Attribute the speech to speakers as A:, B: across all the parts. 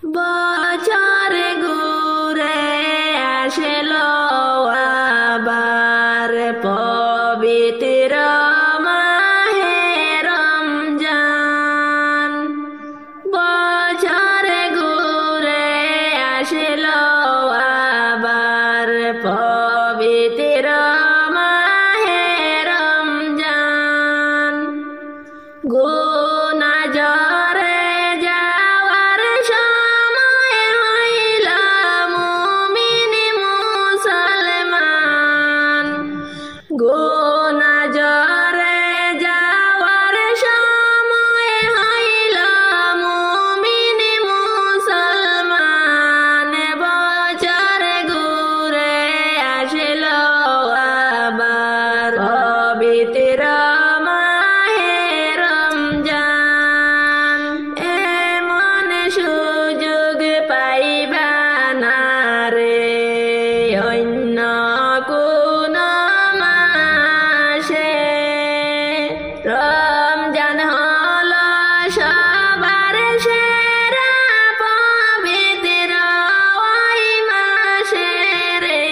A: বছর ঘুরে আসলো আবার পবিত্র মাহে রমজান। বছর ঘুরে আসলো আবার পবিত্র মাহে রমজান। গুনাহ ঝরে যাওয়ার সময় হইল মুমিন মুসলমান। গুনাহ ঝরে যাওয়ার সময় হইল মুমিন মুসলমান। বছর ঘুরে আসলো আবার পবিত্র মাহে রমজান। এমন সুযোগ পাইবা না রে অন্য কোন মাসে। রমজান হলো সবার সেরা পবিত্র ওই মাসে রে।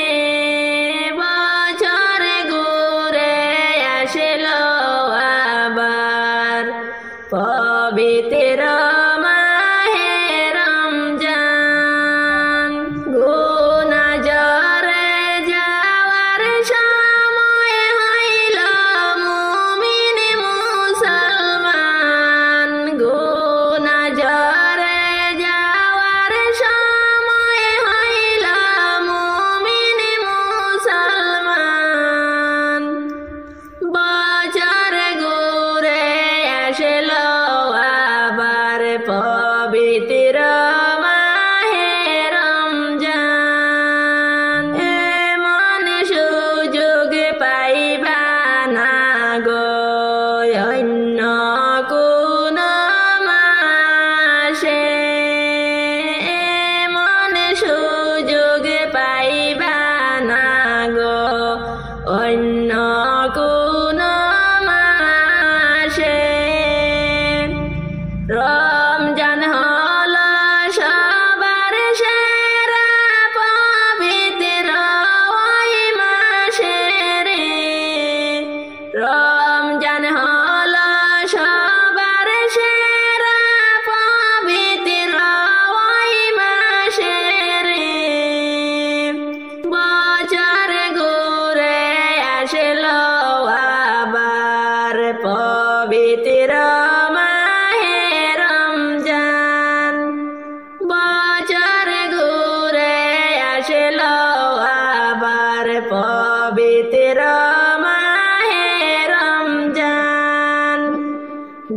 A: বছর ঘুরে আসলো আবার পবিত্র মাহে রমজান। গুনাহ ঝরে যাওয়ার সময় হইল মুমিন মুসলমান। গুনাহ ঝরে যাওয়ার সময় হইল মুমিন মুসলমান। বছর ঘুরে আসলো আবার পবিত্র মাহে রমজান। এমন সুযোগ পাইবা না গো অন্য কোন মাসে। এমন সুযোগ পাইবা না গো অন্য কোন মাসে। রমজান হলো সবার সেরা পবিত্র ওই মাসে রে। রমজান হলো সবার সেরা পবিত্র ওই মাসে রে। বছর ঘুরে আসলো আবার পবিত্র মাহে রমজান। বছর ঘুরে আসলো আবার পবিত্র মাহে রমজান।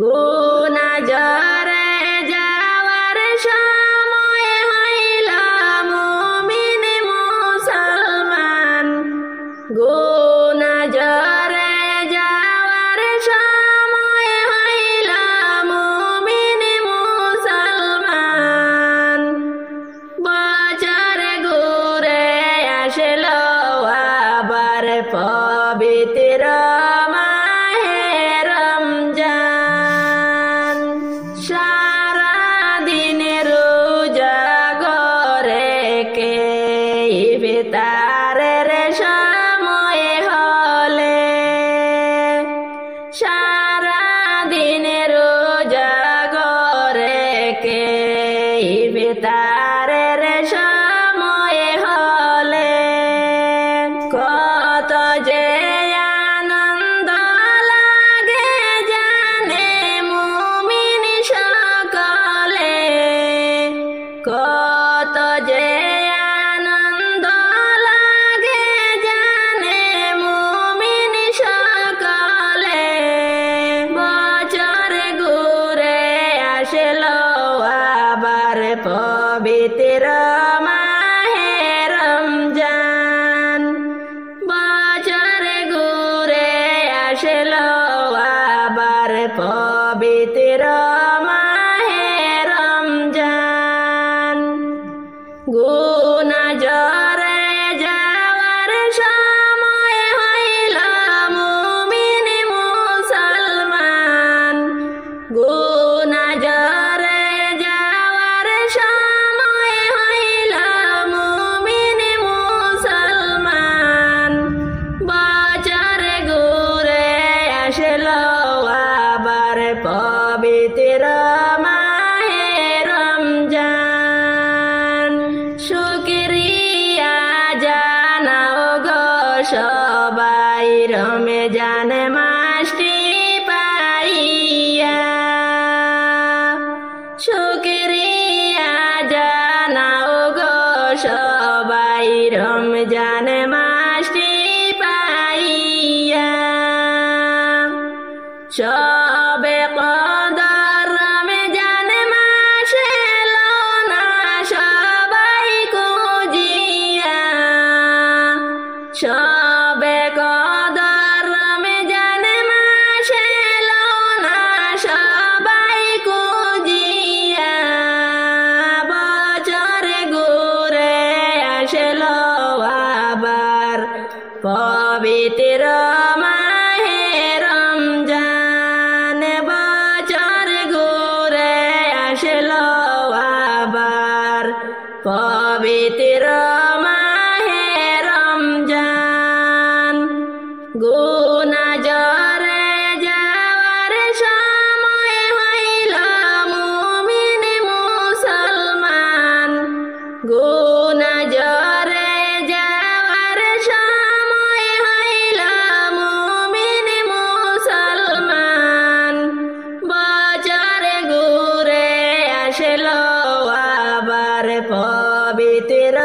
A: গুনাহ ঝরে যাওয়ার সময় হইল মুমিন মুসলমান। গুনাহ ঝরে যাওয়ার সময় হইল মুমিন মুসলমান। বছর ঘুরে আসলো আবার পবিত্র মাহে রমজান। সারা দিন রোজা করে কে ইফতারের সময় হলে। সারা দিন রোজা করে কে ইফতারের সময় হলে। কত যে আনন্দ লাগে জানে মুমিন সকলে। কত যে আনন্দ লাগে জানে মুমিন সকলে। বছর ঘুরে আসলো আবার পবিত্র মাহে রমজান। বছর ঘুরে আসলো আবার পবিত্র মাহে রমজান। গুনাহ ঝরে যাওয়ার সময় হইল মুমিন মুসলমান। গুনাহ ঝরে যাওয়ার সময় পবিত্র মাহে রমজান বছর ঘুরে আসলো আবার পবিত্র মাহে রমজান গুনাহ ঝরে যাওয়ার সময় হইল মুমিন মুসলমান গুনাহ ঝরে যাওয়ার সময় হইল মুমিন মুসলমান বছর ঘুরে আসলো আবার পবিত্র